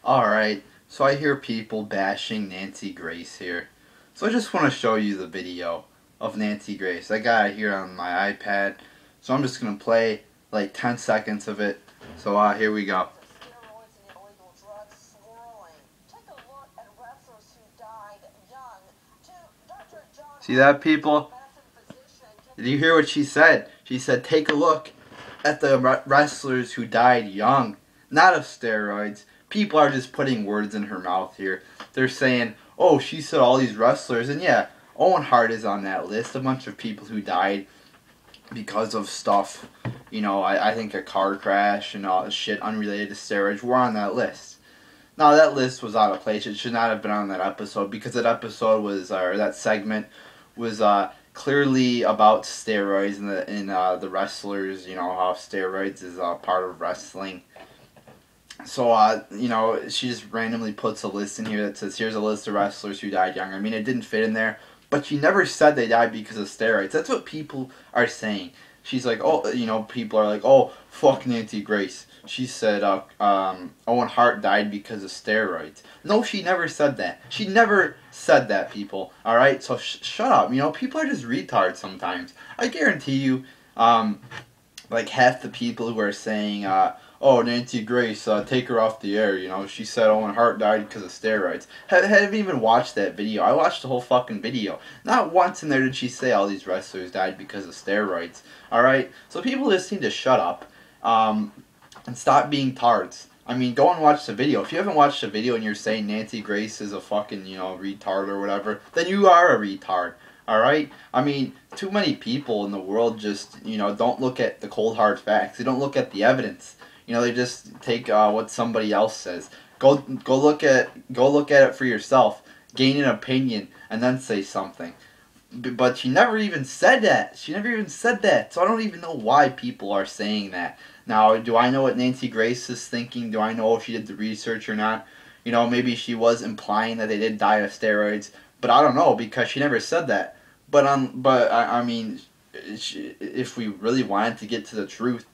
Alright, so I hear people bashing Nancy Grace here. So I just want to show you the video of Nancy Grace. I got it here on my iPad. So I'm just going to play like 10 seconds of it. So here we go. See that, people? Did you hear what she said? She said, take a look at the wrestlers who died young, not of steroids. People are just putting words in her mouth here. They're saying, oh, she said all these wrestlers, and yeah, Owen Hart is on that list. A bunch of people who died because of stuff, you know, I think a car crash and all this shit unrelated to steroids were on that list. Now, that list was out of place. It should not have been on that episode because that episode was, or that segment was, clearly about steroids and the wrestlers, you know, how steroids is part of wrestling. So, you know, she just randomly puts a list in here that says, here's a list of wrestlers who died young. I mean, it didn't fit in there, but she never said they died because of steroids. That's what people are saying. She's like, oh, you know, people are like, oh, fuck Nancy Grace. She said Owen Hart died because of steroids. No, she never said that. She never said that, people. All right? So shut up. You know, people are just retards sometimes. I guarantee you, like half the people who are saying, oh, Nancy Grace, take her off the air, you know, she said Owen Hart died because of steroids. Haven't even watched that video. I watched the whole fucking video. Not once in there did she say all these wrestlers died because of steroids. Alright? So people just need to shut up, and stop being tards. I mean, go and watch the video. If you haven't watched the video and you're saying Nancy Grace is a fucking, you know, retard or whatever, then you are a retard. Alright? I mean, too many people in the world just, you know, don't look at the cold hard facts. They don't look at the evidence. You know, they just take what somebody else says. Go look at it for yourself. Gain an opinion and then say something. But she never even said that. She never even said that. So I don't even know why people are saying that. Now, do I know what Nancy Grace is thinking? Do I know if she did the research or not? You know, maybe she was implying that they did die of steroids, but I don't know because she never said that. But I mean, if we really wanted to get to the truth,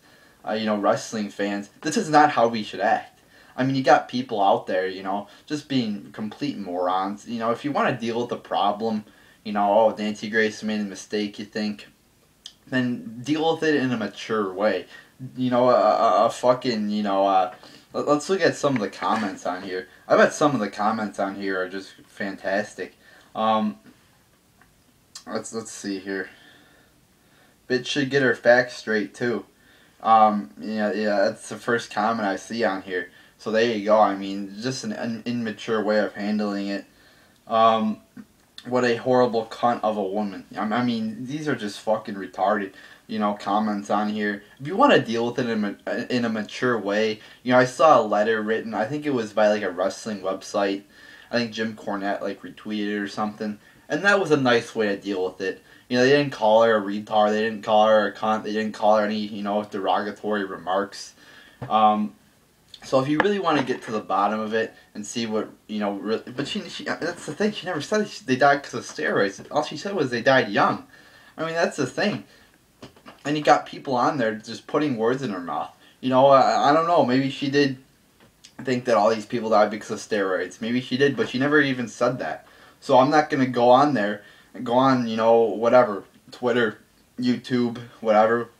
you know, wrestling fans, this is not how we should act. I mean, you got people out there, you know, just being complete morons. You know, if you want to deal with the problem, you know, oh, Nancy Grace made a mistake, you think, then deal with it in a mature way. You know, a fucking, you know, let's look at some of the comments on here. I bet some of the comments on here are just fantastic. Let's see here. Bitch should get her facts straight, too. Yeah, that's the first comment I see on here. So there you go. I mean, just an immature way of handling it. What a horrible cunt of a woman. I mean, these are just fucking retarded, you know, comments on here. If you want to deal with it in a mature way, you know, I saw a letter written, I think it was by like a wrestling website. I think Jim Cornette like retweeted it or something. And that was a nice way to deal with it. You know, they didn't call her a retard, they didn't call her a cunt, they didn't call her any, you know, derogatory remarks. So if you really want to get to the bottom of it and see what, you know, but she that's the thing, she never said they died because of steroids. All she said was they died young. I mean, that's the thing. And you got people on there just putting words in her mouth. You know, I don't know, maybe she did think that all these people died because of steroids. Maybe she did, but she never even said that. So I'm not going to go on there and go on, you know, whatever, Twitter, YouTube, whatever,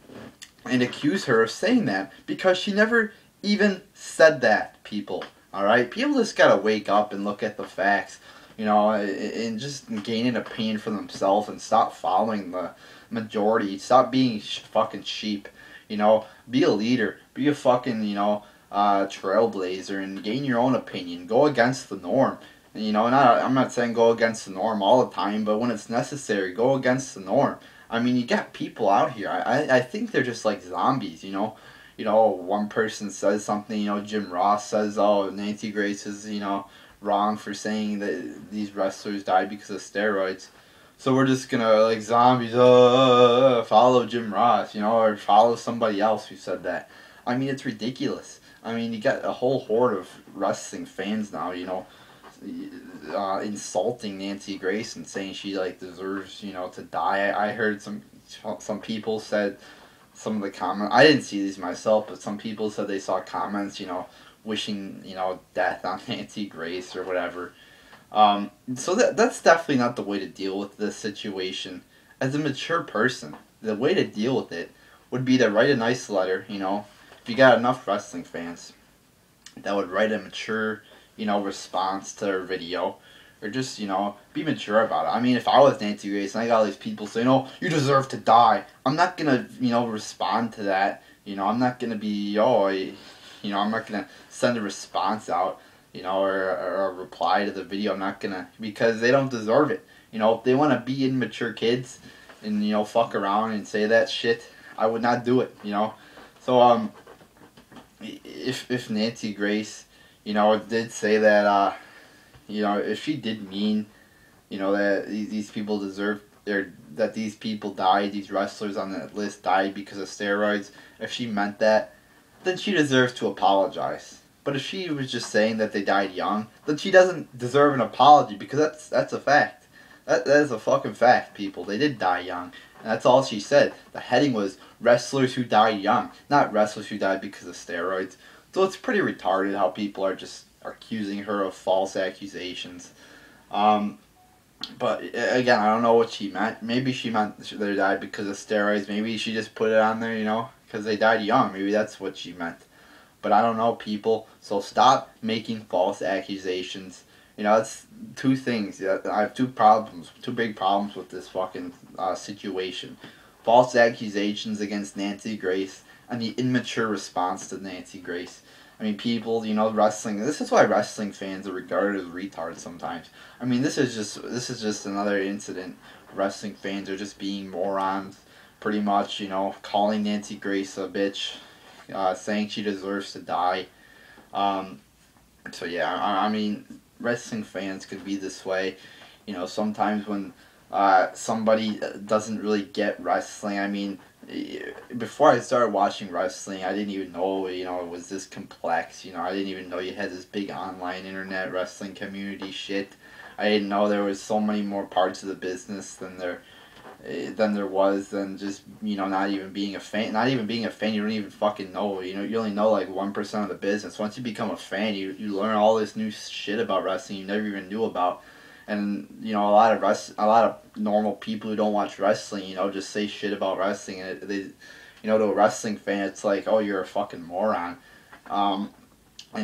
and accuse her of saying that because she never even said that, people. Alright? People just gotta wake up and look at the facts, you know, and just gain an opinion for themselves and stop following the majority. Stop being fucking sheep, you know. Be a leader. Be a fucking, you know, trailblazer and gain your own opinion. Go against the norm. And, you know, I'm not saying go against the norm all the time, but when it's necessary, go against the norm. I mean, you got people out here. I think they're just like zombies, you know. You know, one person says something, you know, Jim Ross says, oh, Nancy Grace is, you know, wrong for saying that these wrestlers died because of steroids. So we're just gonna, like, zombies, follow Jim Ross, you know, or follow somebody else who said that. I mean, it's ridiculous. I mean, you got a whole horde of wrestling fans now, you know, insulting Nancy Grace and saying she, like, deserves, you know, to die. I heard some people said, some of the comments, I didn't see these myself, but some people said they saw comments, you know, wishing, you know, death on Nancy Grace or whatever. So that's definitely not the way to deal with this situation. As a mature person, the way to deal with it would be to write a nice letter, you know. If you got enough wrestling fans that would write a mature, you know, response to her video, or just, you know, be mature about it. I mean, if I was Nancy Grace and I got all these people saying, "Oh, you deserve to die," I'm not gonna, you know, respond to that. You know, I'm not gonna be, you know, I'm not gonna send a response out, you know, or a reply to the video. I'm not gonna, because they don't deserve it. You know, if they want to be immature kids and, you know, fuck around and say that shit, I would not do it. You know, so if Nancy Grace, you know, did say that, you know, if she did mean, you know, that these people deserve, or that these people died, these wrestlers on that list died because of steroids, if she meant that, then she deserves to apologize. But if she was just saying that they died young, then she doesn't deserve an apology, because that's a fact. That is a fucking fact, people. They did die young. And that's all she said. The heading was wrestlers who died young, not wrestlers who died because of steroids. So it's pretty retarded how people are just accusing her of false accusations. But again, I don't know what she meant. Maybe she meant they died because of steroids. Maybe she just put it on there, you know, because they died young. Maybe that's what she meant. But I don't know, people. So stop making false accusations. You know, it's two things. I have two big problems with this fucking situation. False accusations against Nancy Grace and the immature response to Nancy Grace. I mean, people, you know, wrestling. This is why wrestling fans are regarded as retards sometimes. I mean, this is just another incident. Wrestling fans are just being morons, pretty much. You know, calling Nancy Grace a bitch, saying she deserves to die. So yeah, I mean, wrestling fans could be this way. You know, sometimes when somebody doesn't really get wrestling. I mean, before I started watching wrestling, I didn't even know, you know, it was this complex. You know, I didn't even know you had this big online internet wrestling community shit. I didn't know there was so many more parts of the business than there was than just, you know, not even being a fan. Not even being a fan, you don't even fucking know. You know, you only know like 1% of the business. Once you become a fan, you learn all this new shit about wrestling you never even knew about. And, you know, a lot of normal people who don't watch wrestling, you know, just say shit about wrestling, and they, you know, to a wrestling fan, it's like, oh, you're a fucking moron. And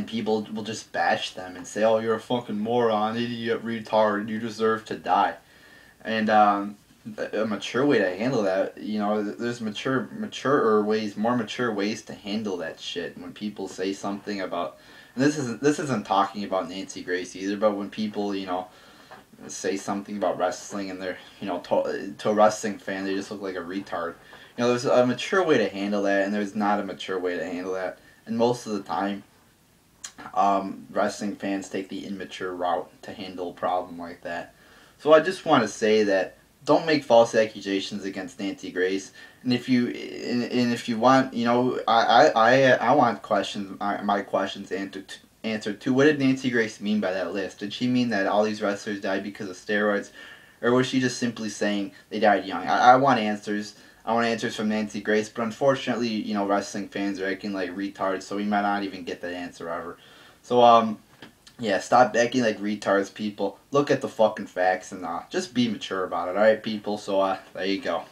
people will just bash them and say, oh, you're a fucking moron, idiot, retard, you deserve to die. And a mature way to handle that, you know, there's more mature ways to handle that shit. When people say something about, and this isn't talking about Nancy Grace either, but when people, you know, say something about wrestling and they're, you know, to a wrestling fan, they just look like a retard. You know, there's a mature way to handle that, and there's not a mature way to handle that. And most of the time, wrestling fans take the immature route to handle a problem like that. So I just want to say that don't make false accusations against Nancy Grace. And if you want, you know, I want my questions answered too. What did Nancy Grace mean by that list? Did she mean that all these wrestlers died because of steroids, or was she just simply saying they died young? I want answers. I want answers from Nancy Grace, but unfortunately, you know, wrestling fans are acting like retards, so we might not even get that answer ever. So yeah, stop acting like retards, people. Look at the fucking facts and just be mature about it, alright, people? So there you go.